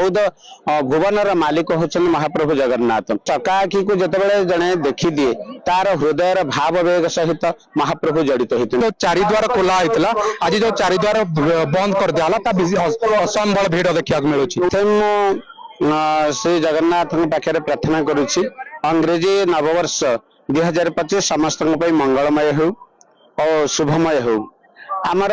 14 भुवनर मालिक होचन महाप्रभु जगन्नाथ। चका आखि को जतबेले जने देखि दिए तार हृदयर भाव वेग सहित महाप्रभु जड़ित होते। तो चारिद्वार खोला होता आज जो चारिद्वार बंद कर दिया असंबल भीड़ देखा मिलूँ। श्री जगन्नाथ पाखे प्रार्थना करुच्ची अंग्रेजी नववर्ष 2025 समस्त मंगलमय हो और शुभमय हो। आमर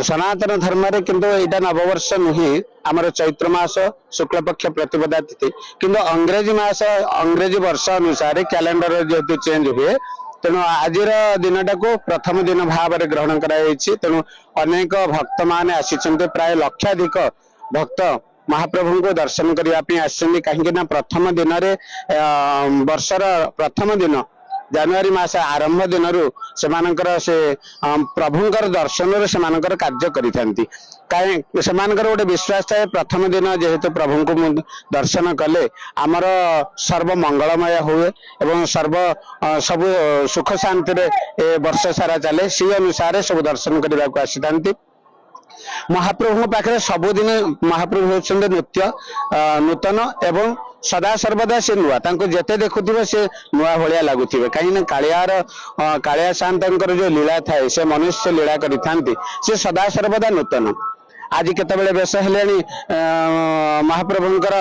सनातन धर्म रे किंतु एटा नववर्ष नुहे आमर चैत्र मास शुक्ल पक्ष प्रतिपदा तिथि किंतु अंग्रेजी वर्ष अनुसार कैलेंडर जेहेतु चेंज हुए तेणु आज दिनटा को प्रथम दिन भाव में ग्रहण कराई। तेणु अनेक भक्त माने आसी प्राय लक्षाधिक भक्त महाप्रभु को दर्शन करने आसछन्ति कहीं प्रथम दिन वर्षर प्रथम दिन जनवरी मास आरंभ दिन से प्रभुंकर दर्शन से कार्य करिथांती। गोटे विश्वास थाए प्रथम दिन जेहेतु प्रभु को दर्शन कले आमर सर्व मंगलमय हुए एवं सब सुख शांति वर्ष सारा चले सी अनुसार सब दर्शन करने को आसी। महाप्रभु पाखे सबुदिन महाप्रभु होते नित्य नूतन एवं सदा सर्वदा से नुआ जेते देखुवे से नुआ भाया लगुवे कहीं कालिया शांतर जो लीला थाए से मनुष्य लीला करी सदा सर्वदा नूतन। आज केतबेले बेश हेले महाप्रभुंकर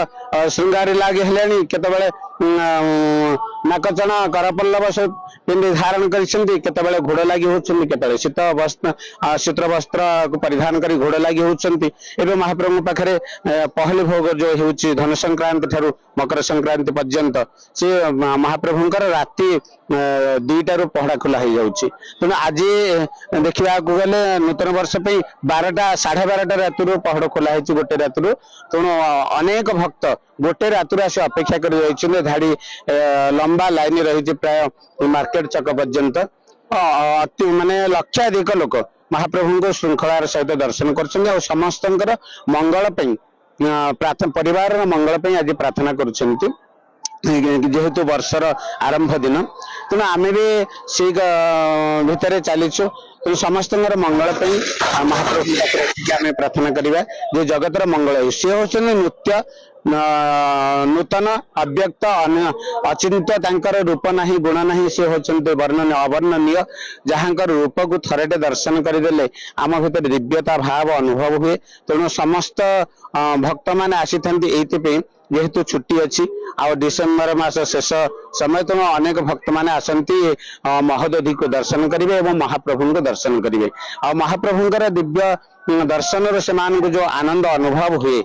श्रृंगारी लागे हेले केतबेले नाकचण करपल्लव पिंडी धारण करतबे घोड़ लगी होती केतबे शीत वस्त्र को परिधान कर घोड़ लगी होती। महाप्रभु पाखे पहली भोग जो होची धनु संक्रांति ठारू मकर संक्रांति पर्यंत सी महाप्रभुंकर राति 2टारू पहड़ा खोला हो जाउची। तेणु आज देखा गले नूतन वर्ष 12टा 12:30 राति पहड़ खोला है गोटे राति। तेणु अनेक भक्त गोटे राति आसी अपेक्षा कर धाड़ी लंबा लाइन रही प्राय मार्केट चक पर्यंत अति माने लक्षाधिक लोक महाप्रभु को श्रृंखलार सहित दर्शन कर समस्त मंगल परिवार मंगल आज प्रार्थना करुछन्ति जेहेतु वर्षर आरंभ दिन। तेणु आम भी से भितर चलीचु तेणु समस्त मंगल महाप्रभु आम प्रार्थना करवा जो जगतर मंगल सी होते नित्य नूतन अव्यक्त अचिंत्य तांकर रूप नहीं गुण नहीं सी होते वर्णन अवर्णनीय जहाँ रूप को थरटे दर्शन करदेले आम भीतर दिव्यता भाव अनुभव हुए। तेणु समस्त भक्त मैंने आसी था जेहेतु छुट्टी अच्छी आ डिसेम्बर मास शेष समय तेणु अनेक भक्त मैंने आसती महोदधि को दर्शन करेंगे और महाप्रभु को दर्शन करेंगे आ महाप्रभुंकर दिव्य दर्शन से जो आनंद अनुभव हुए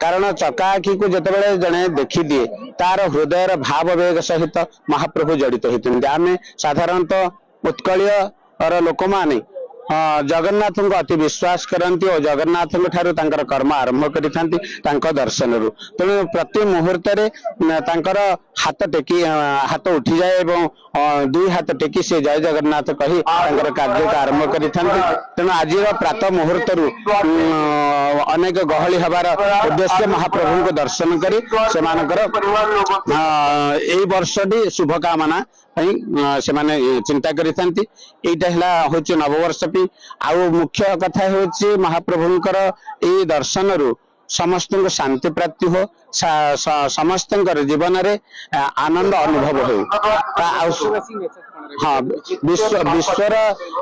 कारण चका आखि को जितेबाला जड़े देखी दिए तार हृदयर भाव वेग सहित महाप्रभु जड़ित होते। आम साधारणतः उत्कलीय लोक मैंने जगन्नाथ को अति विश्वास करती और जगन्नाथ ठार कर्म आरंभ कर दर्शन रु तेणु प्रति मुहूर्त हाथ टेकी हाथ उठी जाए और दुई हाथ टेकी से जय जगन्नाथ कही कार्य को आरंभ कर तेणु आज प्रात मुहूर्त अनेक गहली हबार उद्देश्य महाप्रभु को दर्शन कर वर्षटी शुभकामना से माने चिंता करिथांती। एटा हूँ नववर्ष आउ मुख्य कथा हूँ महाप्रभुंकर ए दर्शन रु समस्त शांति प्राप्ति हो समस्त जीवन रे आनंद अनुभव हो। हाँ विश्वर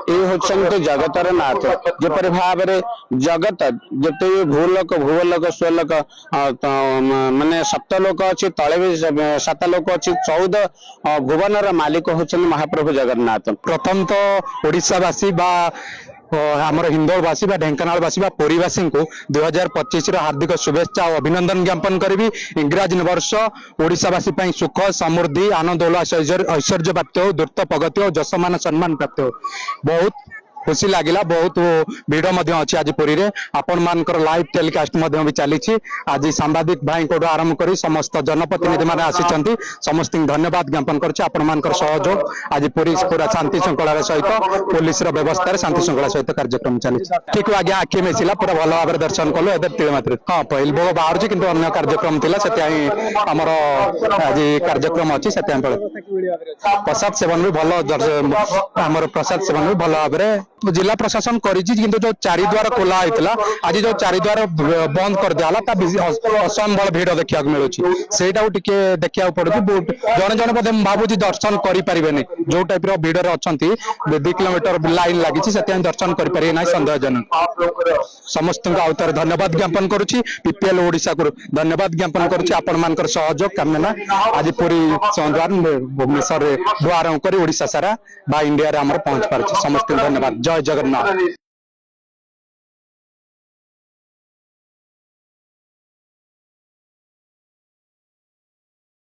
ये होते जगतर नाथ जपरी भाव में जगत जिते भूलोक भूलोक स्वलोक माने सप्तलोक अच्छी तले भी 7 लोक अच्छी 14 भुवनर मालिक होते महाप्रभु जगन्नाथ। प्रथम तो ओडिशावासी बा आमर हिंदोलवासी ढेंकानालवासी पुरीवासी को 2025 हार्दिक शुभेच्छा और अभिनंदन ज्ञापन करी। इंग्राजी वर्ष ओडिशावासी सुख समृद्धि आनंद उल्लास ऐश्वर्य प्राप्त हो द्रुत प्रगति हो जसमान सम्मान प्राप्त हो। बहुत खुशी लगिला बहुत भीड़ अच्छी आज पुरी रे आपण मानकर लाइव टेलीकास्ट भी चली आज सांबादिक भाई को आरंभ कर समस्त जनप्रतिनिधि मैंने आसी समस्त धन्यवाद ज्ञापन कर सहयोग आज पुरी पूरा शांति श्रृंखलार सहित पुलिस व्यवस्था शांति श्रृंखला सहित कार्यक्रम चली ठीक आगे आखि मिसिला पूरा भल भाव दर्शन कलु ए तिलमात्र हाँ पहिल भोग बाहर किंतु अन्य कार्यक्रम थिला आमर आज कार्यक्रम अच्छी से प्रसाद सेवन भी भल आमर प्रसाद सेवन भी भल भाव जिला प्रशासन करिछि किंतु जो चारिद्वार खोला होइतला आज जो चारिद्वार बंद कर दियाला ता असंबल भीड़ देखिया मिलुछि सेटाउ टिके देखिया पड़ुछि जने जने पदे भाबुछि दर्शन करि परिबेनी जो टाइप रो भीड़ रे अछंती 2 किलोमीटर लाइन लागिछि सेते दर्शन करि परिबे नै संदेहजनक समस्त आउतर धन्यवाद ज्ञापन करुछि पीपीएल ओडिसा को धन्यवाद ज्ञापन करुछि आपण मानकर सहयोग कामना आज पुरी चंद्वार भुवनेश्वर रे द्वार करी ओडिसा सारा बा इंडिया रे हमर पहुंच पारछि समस्त धन्यवाद जय जगन्नाथ।